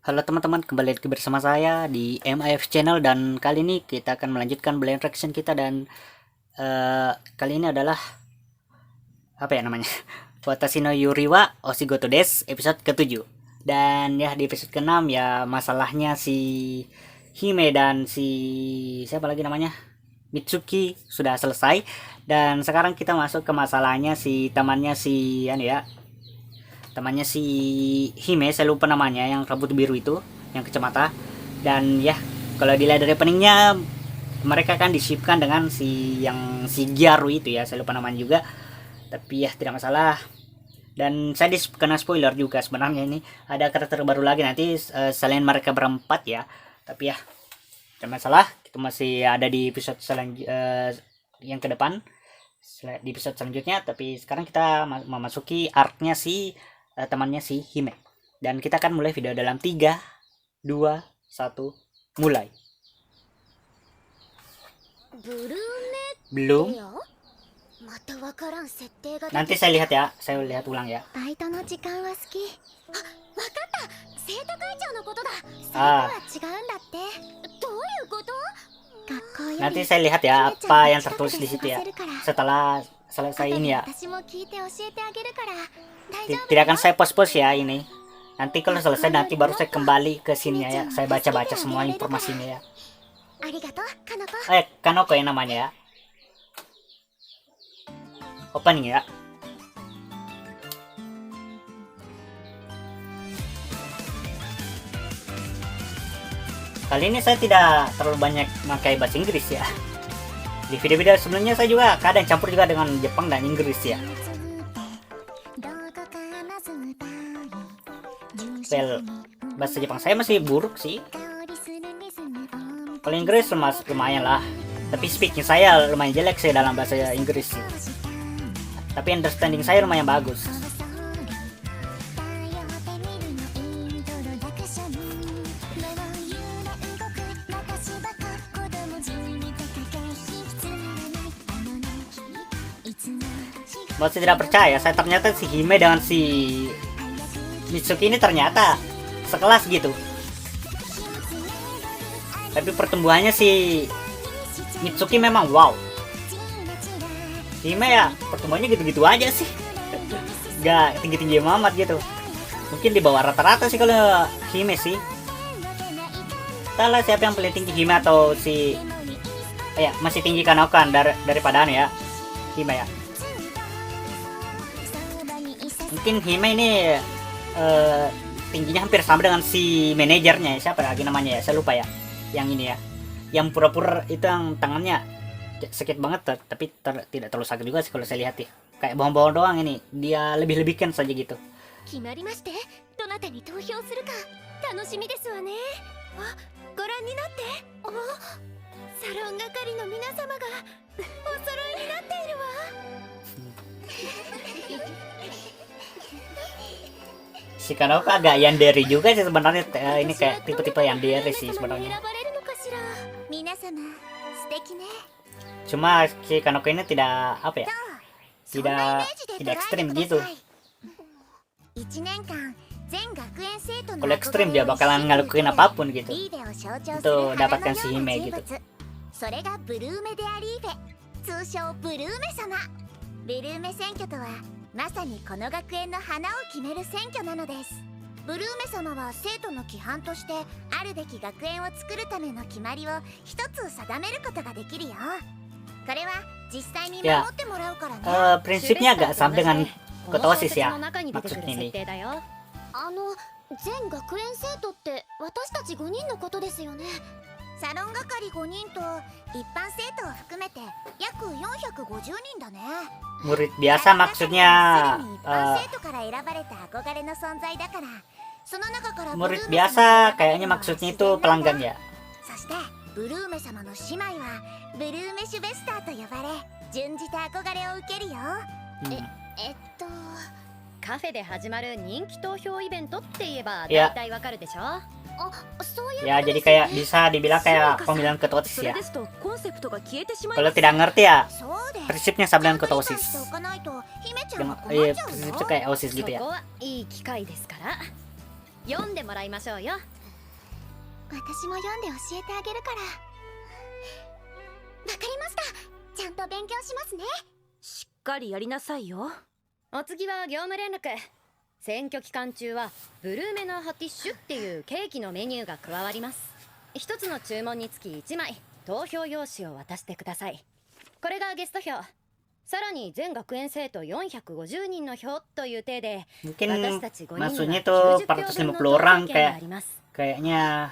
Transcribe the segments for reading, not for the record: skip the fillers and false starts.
Halo teman-teman, kembali lagi bersama saya di MIF Channel dan kali ini kita akan melanjutkan blind reaction kita dan kali ini adalah apa ya namanya? Watashi no Yuri wa Oshigoto desu episode ke-7. Dan ya di episode ke-6 ya masalahnya si Hime dan si siapa lagi namanya? Mitsuki sudah selesai dan sekarang kita masuk ke masalahnya si temannya si temannya si Hime, saya lupa namanya, yang rambut biru itu, yang kacamata. Dan ya kalau dilihat dari openingnya mereka kan disipkan dengan si Gyaru itu ya, saya lupa namanya juga, tapi ya tidak masalah. Dan saya kena spoiler juga sebenarnya, ini ada karakter baru lagi nanti selain mereka berempat ya, tapi ya tidak masalah, itu masih ada di episode yang ke depan, di episode selanjutnya. Tapi sekarang kita memasuki arc-nya si temannya si Hime. Dan kita akan mulai video dalam 3, 2, 1, mulai. Belum. Nanti saya lihat ya, saya lihat ulang ya. Nanti saya lihat ya apa yang tertulis di situ ya. Setelah selesai ini ya. Tidak akan saya post-post ya ini. Nanti kalau selesai nanti baru saya kembali ke sini ya. Saya baca-baca semua informasinya ya. Kanoko ya namanya ya. Opening ya. Kali ini saya tidak terlalu banyak pakai bahasa Inggris ya. Di video-video sebelumnya saya juga kadang campur juga dengan Jepang dan Inggris ya. Well, bahasa Jepang saya masih buruk sih. Kalau Inggris lumayan lah. Tapi speaking saya lumayan jelek sih dalam bahasa Inggris sih. Tapi understanding saya lumayan bagus. Masih tidak percaya, saya ternyata si Hime dengan si Mitsuki ini ternyata sekelas gitu. Tapi pertumbuhannya si Mitsuki memang wow. Hime ya pertumbuhannya gitu-gitu aja sih. Gak tinggi-tinggi amat gitu. Mungkin di bawah rata-rata sih kalau Hime sih. Entahlah siapa yang paling tinggi, Hime atau si masih tinggi Kanokan daripada ya Hime ya. Mungkin Hime ini tingginya hampir sama dengan si manajernya, siapa lagi namanya ya, saya lupa ya, yang ini ya, yang pura-pura itu, yang tangannya sakit banget tapi tidak terlalu sakit juga sih kalau saya lihat ya, kayak bohong-bohong doang. Ini dia lebih-lebihkan saja gitu. Si Kanoka agak yandere juga sih sebenarnya, ini kayak tipe-tipe yandere sih sebenarnya. Cuma si Kanoka ini tidak apa ya, tidak ekstrim gitu. Kalau ekstrim dia bakalan ngelakuin apapun gitu untuk dapatkan si Hime gitu. Prinsipnya agak sama dengan kota OSIS ya maksudnya ini. 全学園生徒って私たち5人のことですよね。サロン係5人と一般生徒を含めて約450人だね。 Murid biasa maksudnya murid biasa kayaknya maksudnya itu pelanggan ya. そしてブルーメ様の姉妹はブルーメシュベスターと呼ばれ順次て憧れを受けるよ。カフェで始まる人気投票イベントって言えば大体わかるでしょ。Ya jadi kayak bisa dibilang kayak pemilihan ketua OSIS ya. Kalau tidak ngerti ya prinsipnya sama dengan ketua OSIS. Prinsipnya kayak OSIS gitu ya. 読んでもらいましょうよ。私も読んで教えてあげるから。わかりました。ちゃんと勉強しますね。しっかりやりなさいよ。お次は業務連絡。選挙期間中はブルーメナーハティッシュっていうケーキのメニューが加わります。一つの注文につき1枚投票用紙を渡してください。これがゲスト票。さらに全学園生徒450人の票という体で、 Mungkin 私たち5人 maksudnya に tuh は90票分の 450 投 orang 票権があ kayak ります。 kayaknya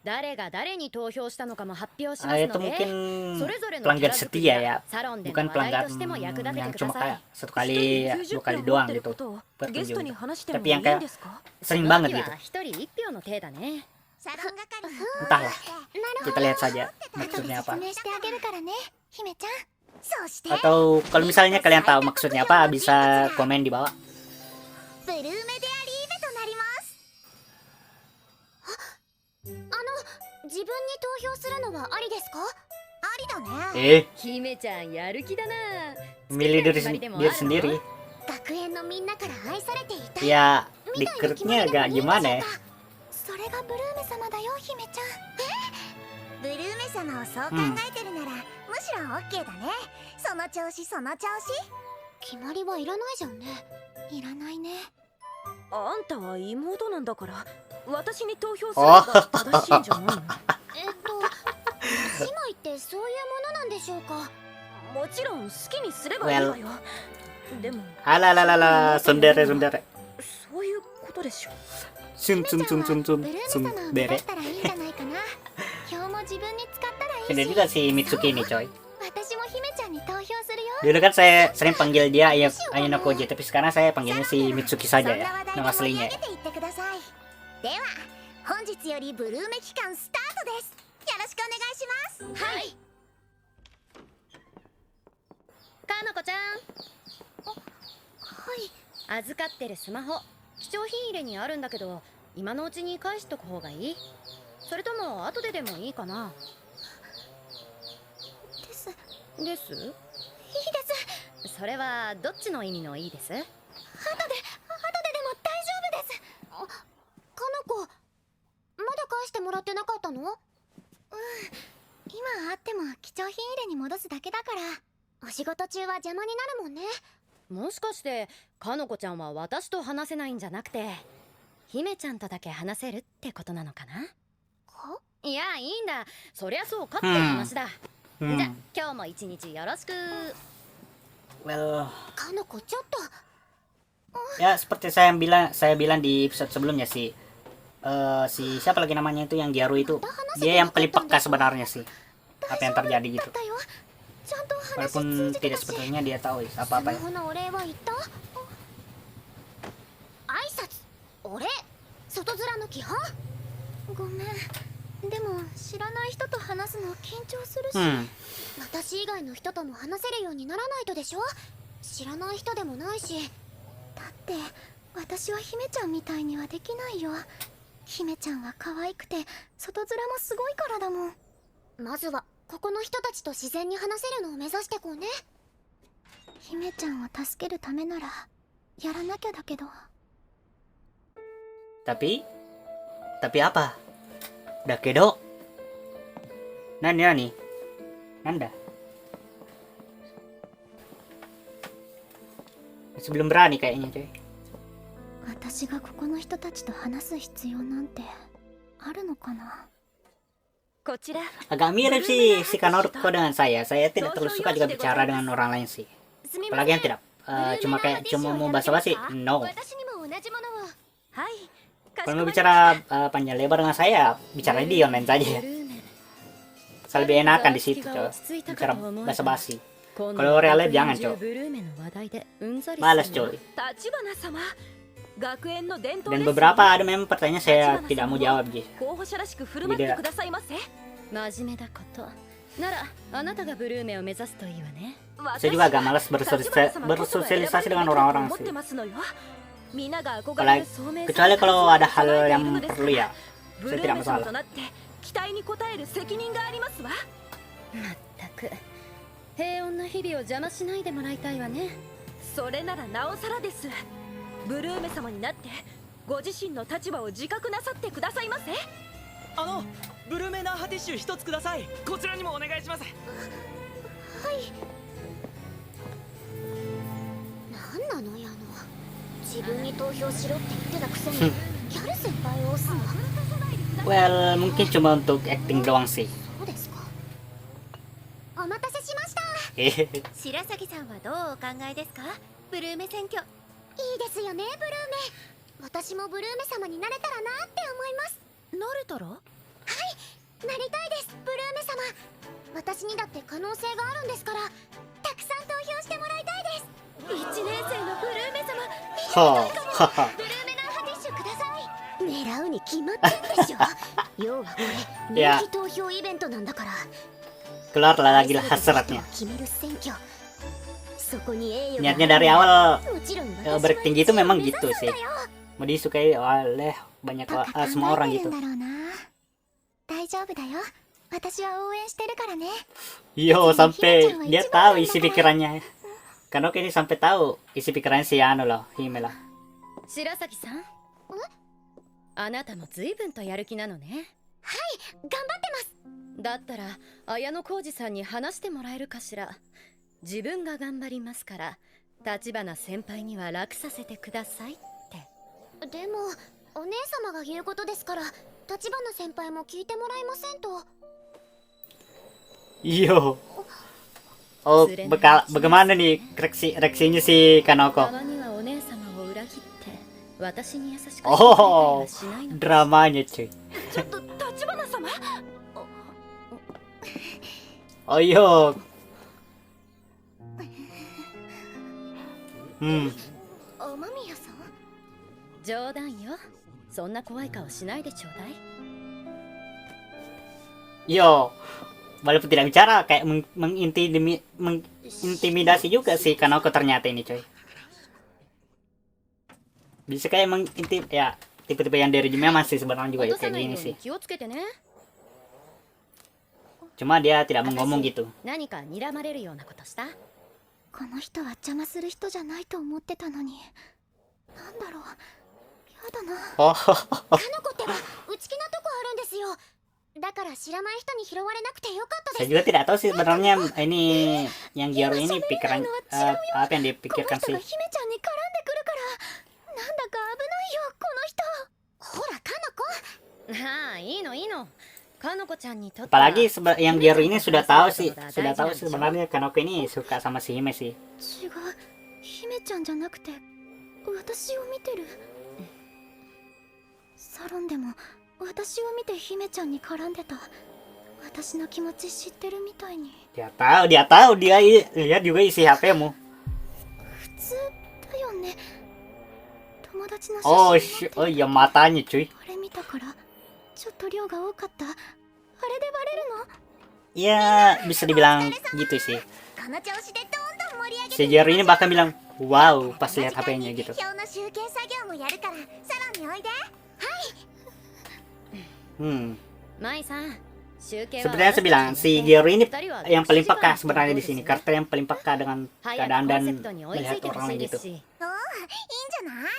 誰が誰に投票したのかも発表しま ah, す itu ので、 mungkin それぞれのキャ pelanggan ラ作り setia や ya, サロンでの bukan 話題 pelanggan としても役立て yang てくだ cuma さい。 kayak satu kali dua kali doang gitu ゲスト berkunjung, に話しても tapi いい yang ん kayak ですか？ sering その banget 時 gitu. は一人一票の体だね。サロン係に Entahlah, なる kita lihat saja 後で maksudnya 説 apa. 明してあげるからね、姫ちゃん。そして Atau kalau misalnya kalian tahu maksudnya apa, bisa komen di bawah. ブルーメデアリーベとなります。自分に投票するのはありですか？ありだね。姫ちゃんやる気だな。 Milih diri sendiri. 学園のみんなから愛されていたい。 Ya, みたいな決ま recruitnya りでも agak いいでしょう gimana か ya? それがブルーメ様だよ、姫ちゃん。ブルーメ様をそう考えてるなら、むしろオッケーだね。その調子その調子。決まりはいらないじゃんね。いらないね。あんたは妹なんだから私に投票するのが正しいんじゃないの？姉妹ってそういうものなんでしょうか？もちろん好きにすればいいわよ。でも Alalala, sundere. そういうことでしょ。 Sun 姫ちゃんはブルーメ様を目 sundere. 指したらいいんじゃないかな。票も自分に使ったらいいし。 Beda juga si Mitsuki ini coy. 私も姫ちゃんに投票するよ。 Dulu kan saya sering panggil dia Ayano Koji, tapi sekarang saya panggilnya si Mitsuki saja ya, nama aslinya. そんな話題で盛り上げていってください。では本日よりブルーメ期間スタートです。よろしくお願いします。はい。かのこちゃん、はい。預かってるスマホ貴重品入れにあるんだけど、今のうちに返しとく方がいい？それとも後ででもいいかな？です。です？いいです。それはどっちの意味のいいです？後ででも大丈夫です。かのこ、まだ返してもらってなかったの？今あっても貴重品入れに戻すだけだから。お仕事中は邪魔になるもんね。もしかしてかのこちゃんは私と話せないんじゃなくて、姫ちゃんとだけ話せるってことなのかな？いや、いいんだ、そりゃそうかって話だ。じゃ、今日も一日よろしく。 Well, かのこちょっと。 ya seperti saya bilang di episode sebelumnya sih, si siapa lagi namanya itu yang Gyaru itu, dia yang paling peka sebenarnya sih apa yang terjadi gitu. だよ。ちゃんと話通 Walaupun じて tidak たし。 sepertinya dia tahu ス apa-apa マ ya. ホのお礼は言った？挨拶、お礼、外面の基本。ごめん。でも知らない人と話すの緊張するし、私以外の人とも話せるようにならないとでしょ。知らない人でもないし。だって私は姫ちゃんみたいにはできないよ。姫ちゃんは可愛くて外面もすごいからだもん。まずはここの人たちと自然に話せるのを目指してこうね。姫ちゃんを助けるためならやらなきゃだけど。 Tapi apa? Dakedo. Nani? Nanda. Masih belum berani kayaknya coy. 私がここの人たちと話す必要なんてあるのかな。こちら Agak mirip sih si Kanorko dengan saya. Saya tidak terlalu suka juga bicara dengan orang lain sih. Apalagi yang tidak cuma mau basa-basi. No. 私にも同じものを。はい。 Kalau mau bicara panjang lebar dengan saya, bicara di online saja ya. Saya lebih enakan di situ coy. Bicara basa-basi. Kalau real life jangan coy. Males coy. 立花様、学園の伝統 Dan です。 beberapa ada memang pertanyaan saya tidak mau jawab sih. 候補者らしく振る舞ってくださいませ。真面目だことなら、あなたがブルーメを目指すといいわね。 Saya juga agak malas bersosialisasi dengan orang-orang sih. Kecuali kalau ada hal yang perlu ya, saya tidak masalah. 期待に応える責任がありますわ。まったく平穏な日々を邪魔しないでもらいたいわね。それならなおさらです。ブルーメ様になってご自身の立場を自覚なさってくださいませ。ブルーメナーハティッシュ一つください。こちらにもお願いします。なんなの矢野、自分に投票しろって言ってたくせにギャル先輩を押すの。 Well, mungkin cuma untuk acting doang sih. そうですか。お待たせしました。 Hehehe. 白崎さんはどうお考えですか？ブルーメ選挙。いいですよね、ブルーメ。私もブルーメ様になれたらなって思います。なれたら？なりたいです、ブルーメ様。私にだって可能性があるんですから、たくさん投票してもらいたいです。1年生のブルーメ様。 Ha, haha. ブルーメナーハティッシュください。狙うに決まってんでしょ。要はこれいや人気投票イベントなんだから。 Keluar lah lagi lah hasratnya. 決める選挙。そこに栄誉が Niatnya dari awal もちろん bertinggi itu memang 私は gitu 目指すん sih. だよ。 Mau disukai oleh banyak とか考 semua え orang て gitu. るんだろうな。大丈夫だよ。私は応援してるからね。 Yo, sampai dia tahu isi pikirannya. Karena ini sampai tahu isi pikirannya si Anu loh, Hime lah. 白崎さん。あなたも随分とやる気なのね。頑張ってます。だったら綾野浩二さんに話してもらえるかしら。自分が頑張りますから立花先輩には楽させてくださいって。でもお姉様が言うことですから、立花先輩も聞いてもらえませんと。 Yo. Oh, bagaimana nih reaksinya si た Kanoko? まにはお姉様を裏切って私に優しくしてくれたり Oh, はしないの？ dramanya cuy. ちょっと立花様。 Oh yo. Hmm. 雨宮さん。冗談よ。そんな怖い顔しないでちょうだい。 Yo. Walaupun tidak bicara kayak mengintimidasi juga si Kanoko ternyata ini coy. Bisa kayak ya tipe-tipe yang dari Jimmy masih sebenarnya juga 落とさ kayak ないよ gini う sih. に気をつけてね。 Cuma dia tidak mau ngomong gitu. 何か睨まれるようなことした？この人は邪魔する人じゃないと思ってたのに。なんだろう。やだな。 Oh. かの子ってば内気なとこあるんですよ。だから知らない人に拾われなくてよかったで Saya す。 juga tidak tahu sih sebenarnya ini yang Gyaru ini pikiran apa yang この dipikirkan 人 sih. が姫ちゃんに絡んでくるから、なんだか危ないよこの人。ほらかの子。ああ、いいのいいの。かのこちゃんにとって Apalagi yang Gyaru ini sudah tahu sih sebenarnya Kanoko ini suka sama si Hime sih. 違う、姫ちゃんじゃなくて私を見てる。サロンでも私を見て姫ちゃんに絡んでた。私の気持ち知ってるみたいに。 Dia tahu dia lihat juga isi HP-mu. 普通だよね。友達の Oh, 写真持って oh iya matanya cuy. あれ見たからちょっと量が多かった。あれでバレるの？ Ya bisa dibilang gitu sih. この調子でどんどん盛り上げて Si Gyaru ini bahkan bilang wow pas lihat HP-nya gitu. 票の集計作業もやるからサロンにおいで。 舞さん、集計は Sebenarnya saya bilang si Gyaru ini yang paling peka sebenarnya di sini. Karakter yang paling peka dengan keadaan dan melihat orang lain gitu. おお、いいんじゃない？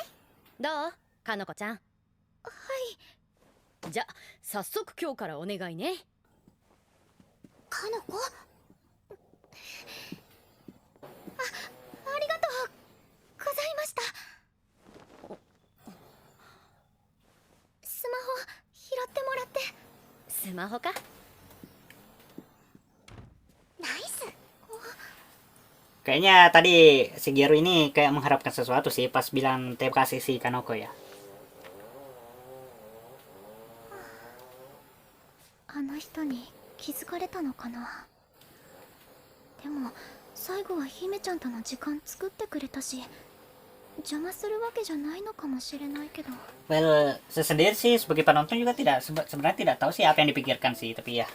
どう？かのこちゃん。じゃ、早速今日からお願いね。かの子？ありがとうございました。スマホ拾ってもらって。スマホか？ナイス。 Kayaknya tadi si Gyaru ini kayak mengharapkan sesuatu sih pas bilang terima kasih si Kanoko ya. あの人に気づかれたのかな。でも最後は姫ちゃんとの時間作ってくれたし、邪魔するわけじゃないのかもしれないけど。 Well, saya sendiri sih sebagai penonton juga sebenarnya tidak tahu sih apa yang dipikirkan sih, tapi ya.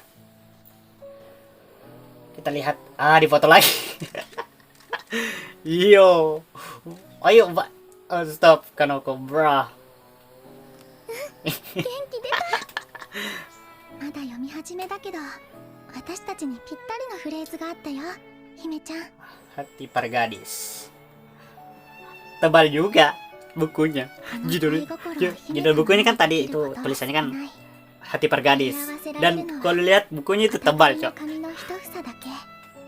Kita lihat di foto lagi. Yo. Ayo, Mbak. Oh, stop Kanoko, bro. 元気出た。まだ読み始めだけど、私たちにぴったりのフレーズがあったよ、姫ちゃん。 Hati para gadis. Tebal juga. bukunya. Judul bukunya kan tadi itu tulisannya kan Hati Pergadis. Dan kalau lihat bukunya itu tebal, Cok.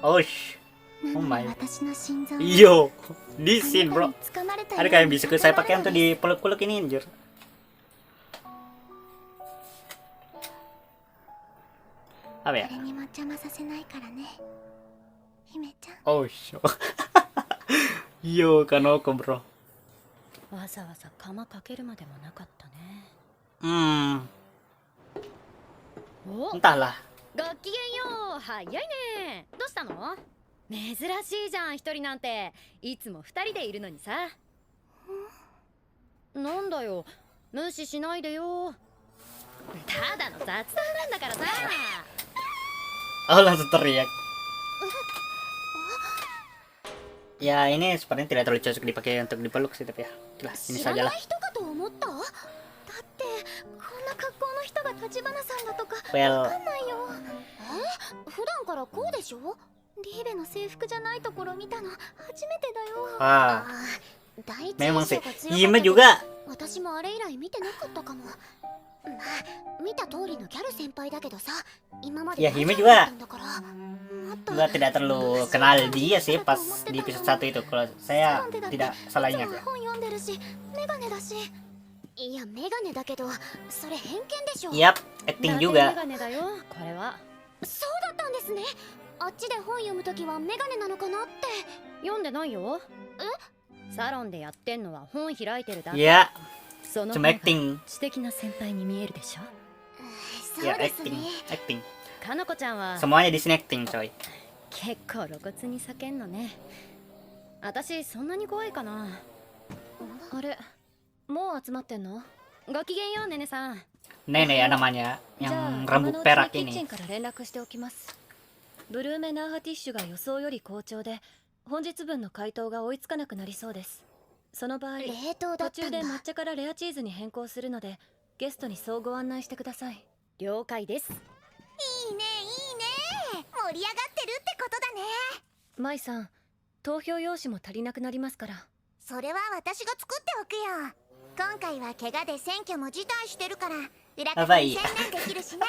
Oh, oh my. Yo, di scene, bro. Ada kayak bisa saya pakai untuk di peluk-peluk ini, anjir. Apa ya? Oh, yo, Kanoko, bro. わざわざ釜かけるまでもなかったね。お、 Entahlah. ごきげんよう。早いね。どうしたの？珍しいじゃん、一人なんて。いつも二人でいるのにさ。なんだよ、無視しないでよ。ただの雑談なんだからさ。 Oh, langsung teriak. Ya, ini sepertinya tidak terlalu cocok dipakai untuk dipeluk sih, tapi ya. Itulah, ini 知ら sajalah. ない人かと思っただってこんな格好の人が立花さんだとか Well, わかんないよ。普段からこうでしょ。リーベの制服じゃないところ見たの初めてだよ。 ah, 第一 memang 印 sih. 象が強かったけど Hime juga. 私もあれ以来見てなかったかも。まあ見た通りのギャル先輩だけどさ、今まで Ya, 大 Hime 丈夫だ juga ったんだから。もっと juga tidak terlalu kenal dia sih pas di episode 1 itu. Kalau saya tidak salah いつ ingat も ya. 本読んでるしメガネだし。いやメガネだけどそれ偏見でしょ。 Yap, acting メ juga. ガネだよ、これは。そうだったんですね。あっちで本読むときはメガネなのかなって。読んでないよ。サロンでやってんのは本開いてるだけ。 Ya, その方 cuma が acting. 知的な先輩に見えるでしょ。そう Ya, ですね。 acting. かのこちゃんは Semuanya di sini acting, coy. 結構露骨に叫んのね。私そんなに怖いかな。あれ、もう集まってんの？ごきげんよう、ねねさん。 Nenek ya namanya, じゃ yang あ rambut 今のうち perak にキッチ ini. ンから連絡しておきます。ブルーメナーハティッシュが予想より好調で本日分の解凍が追いつかなくなりそうです。その場合冷凍だったんだ。途中で抹茶からレアチーズに変更するのでゲストにそうご案内してください。了解です。いいねいいね。盛り上がってるってことだね。舞さん、投票用紙も足りなくなりますから。それは私が作っておくよ。今回は怪我で選挙も辞退してるから裏方に専念できるしね。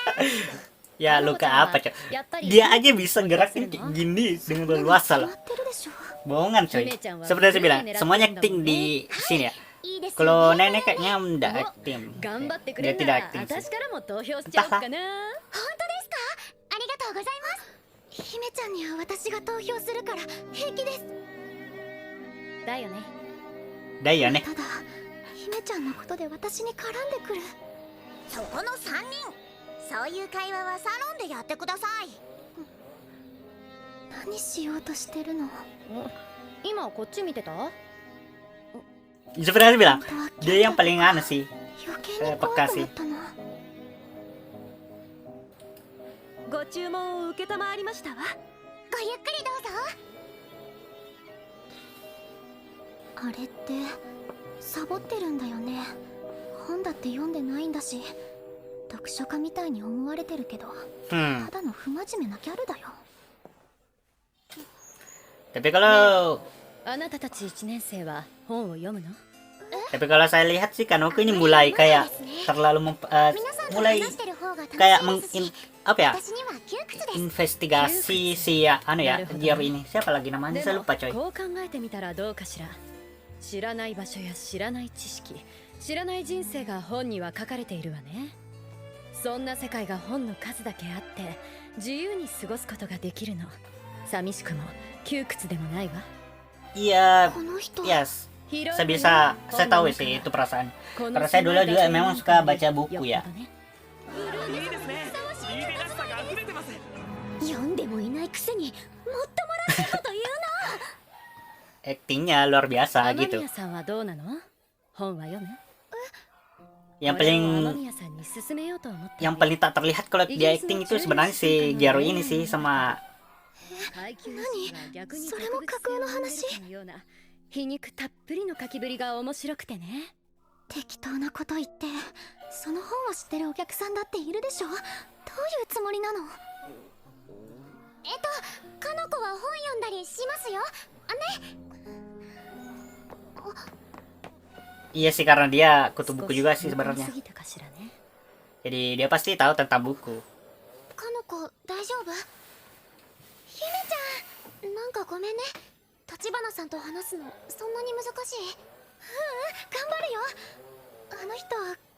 Ya, luka apa, coy? やっぱり Dia aja bisa gerakin kayak gini dengan leluasa 決 loh. まってるでしょ。 Bohongan, coy. Seperti saya bilang, semuanya acting di sini ya. いいですよね。 Kalau nenek kayaknya enggak acting. 頑張ってく Dia れるな tidak ら acting 私 sih. からも投票しちゃおうかな。本当ですか。ありがとうございます。姫ちゃんには私が投票するから平気です。だよね。 Dah ya, nih. ただ姫ちゃんのことで私に絡んでくる。そこの3人、そういう会話はサロンでやってください。何しようとしてるの。今こっち見てた？ Seperti saya bilang, 本当は dia yang paling aneh sih. 余計に怖くなったの。ご注文を受けたまわりましたわ。ごゆっくりどうぞ。あれってサボってるんだよね。本だって読んでないんだし、読書家みたいに思われてるけど、 Hmm. ただの不真面目なギャルだよ。 Tapi kalau あなたたち1年生は本を読むの？ tapi kalau saya lihat sih Kanoko ini mulai kayak terlalu 皆さんと mulai 話してる方が楽し kayak いですし、 apa ya? 私には窮屈です。 Investigasi si ya, anu ya, Jiro ini. Siapa lagi namanya? で Saya も lupa, coy. こう考えてみたらどうかしら。知らない場所や知らない知識、知らない人生が本には書かれているわね。そんな世界が本の数だけあって自由に過ごすことができるの。寂しくも窮屈でもないわ。 Iya, この人、 yes. 広い Saya わね bisa, 本 saya の tahu 中 sih は itu perasaan. この Karena saya dulu juga memang suka baca buku よ ya. っぽどね。いいですね。リーベらしさが溢れてます。読んでもいないくせにもっともらしいこと言う Actingnya luar biasa 雨 gitu. 宮さんはどうなの？本は読む？ Yang これを雨 paling 宮さんに勧めようと思って。 yang paling tak terlihat kalau dia acting itu sebenarnya si Jiro ini sih sama 階級意識は逆に特別性を生んでるかのような皮肉たっぷりの書きぶりが面白くてね。適当なこと言って、その本を知ってるお客さんだっているでしょ。どういうつもりなの。かの子は本読んだりしますよ。ね。Iya sih, karena dia kutu 少 buku し juga sih 興奮 sebenarnya. すぎたかしらね。 Jadi dia pasti tahu tentang buku. かの子大丈夫？姫ちゃん、なんかごめんね。立花さんと話すのそんなに難しい？頑張るよ。あの人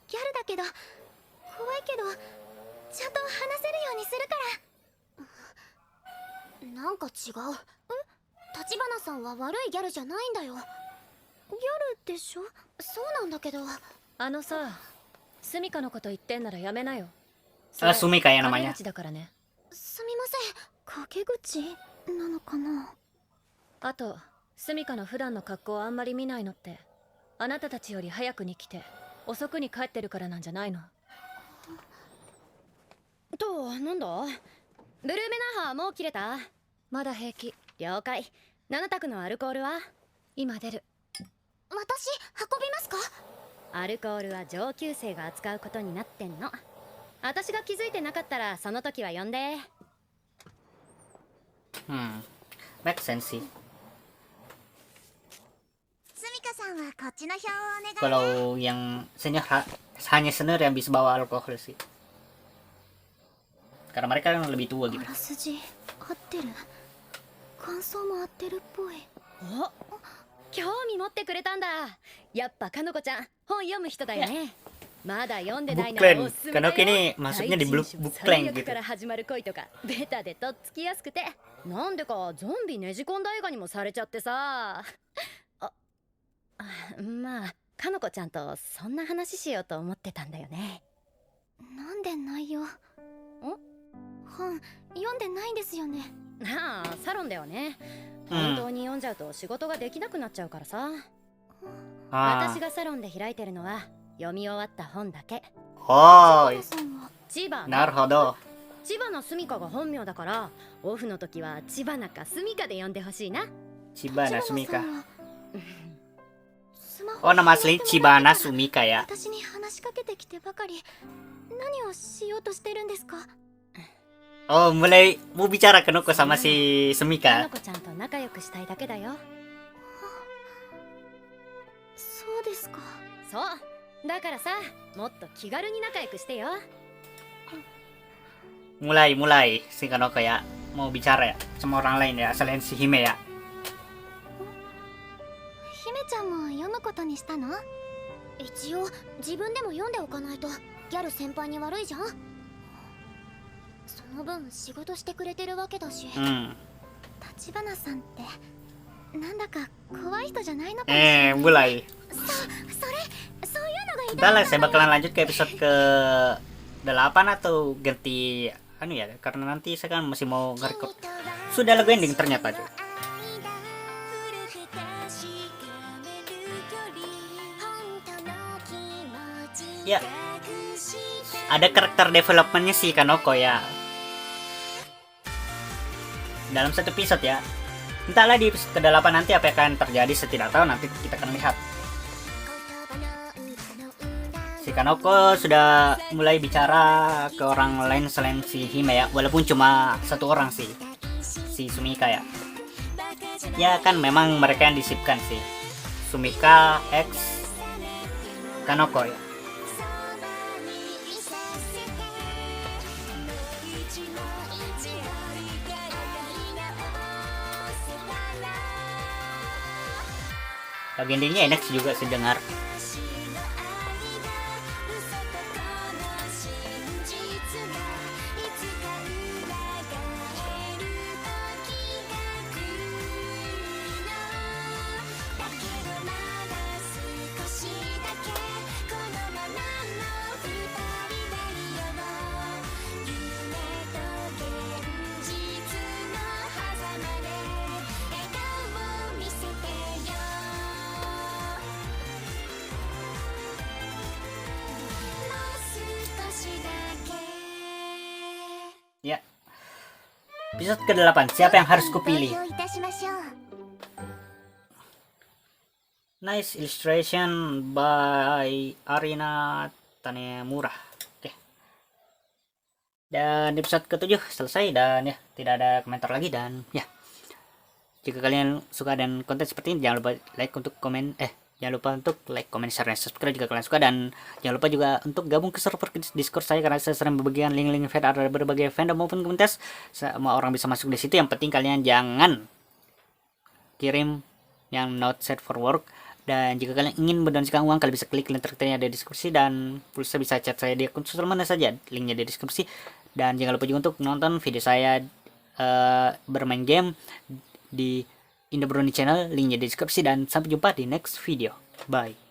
ギャルだけど怖いけどちゃんと話せるようにするから。なんか違う。立花さんは悪いギャルじゃないんだよ。ギャルでしょ？そうなんだけど。あのさ、スミカのこと言ってんならやめなよ。 Ah, Sumika ya 陰 namanya. 口だからね。すみません。陰口なのかな。あと、スミカの普段の格好をあんまり見ないのって、あなたたちより早くに来て、遅くに帰ってるからなんじゃないの？と、なんだ？ブルーメナハーもう切れた？まだ平気。了解。7択のアルコールは？今出る。私運びますか？アルコールは上級生が扱うことになってんの。私が気づいてなかったらその時は呼んで。 Make sense sih. すみかさんはこっちの表をお願い。 Kalau yang senior hanya senior yang bisa bawa alkohol sih. Karena mereka kan lebih tua あ gitu. らすじ合ってる。感想も合ってるっぽい。お、興味持ってくれたんだ。やっぱかのこちゃん本読む人だよね。まだ読んでないならおすすめだよ。 Karena ini masuknya di book plank 最悪 gitu. から始まる恋とかベタでとっつきやすくて、なんでかゾンビねじ込んだ映画にもされちゃってさ。まあかのこちゃんとそんな話しようと思ってたんだよね。なんで内容？本読んでないんですよね。ああ、サロンだよね。本当に読んじゃうと仕事ができなくなっちゃうからさ。 Ah. 私がサロンで開いてるのは読み終わった本だけ。 Oh, さんは千葉 naruhodo. 千葉のすみかが本名だから、オフの時は千葉なかすみかで呼んでほしいな。 Chibana Sumika. スマホ Oh, nama asli Chibana Sumika ya. 私に話しかけてきてばかり。何をしようとしてるんですか？ Oh, mulai mau bicara ke Noko sama si か Sumika. のこちゃんと仲良くしたいだけだよ。そうですか。そうだからさ、もっと気軽に仲良くしてよ。 Mulai si Kanoko ya mau bicara ya sama orang lain ya selain si Hime ya. 姫ちゃんも読むことにしたの？一応自分でも読んでおかないとギャル先輩に悪いじゃん。その分仕事してくれてるわけだし。 立花さんってなんだか怖い人じゃないのかもしれない。 Mulai. そういうのがいい。 Udah lah, saya bakalan lanjut ke episode ke 8 atau ganti anu ya, karena nanti saya kan masih mau nge-record. Sudah lagu ending ternyata cuy. Ya, ada karakter developmentnya si Kanoko ya dalam satu episode ya. Entahlah di episode ke-8 nanti apa yang akan terjadi, saya tidak tahu, nanti kita akan lihat. Si Kanoko sudah mulai bicara ke orang lain selain si Hime ya, walaupun cuma satu orang sih, si Sumika ya. Ya kan memang mereka yang disipkan sih, Sumika X Kanoko ya. Lagu endingnya enak sih juga sih dengar. Ya. Episode ke-8, siapa yang harus kupilih? Nice illustration by Arina Tanemura. Oke. Dan episode ke-7 selesai dan ya, tidak ada komentar lagi dan ya. Jika kalian suka dan konten seperti ini, jangan lupa like untuk komen Jangan lupa untuk like, comment, share, dan subscribe jika kalian suka. Dan jangan lupa juga untuk gabung ke server Discord saya, karena saya sering membagikan link-link fan ada berbagai fandom maupun komunitas. Semua orang bisa masuk di situ. Yang penting kalian jangan kirim yang not set for work. Dan jika kalian ingin mendonasikan uang, kalian bisa klik link terkait di deskripsi, dan pulsa bisa chat saya di akun sosial mana saja, linknya di deskripsi. Dan jangan lupa juga untuk nonton video saya bermain game di Indo Brownie Channel, linknya di deskripsi. Dan sampai jumpa di next video. Bye.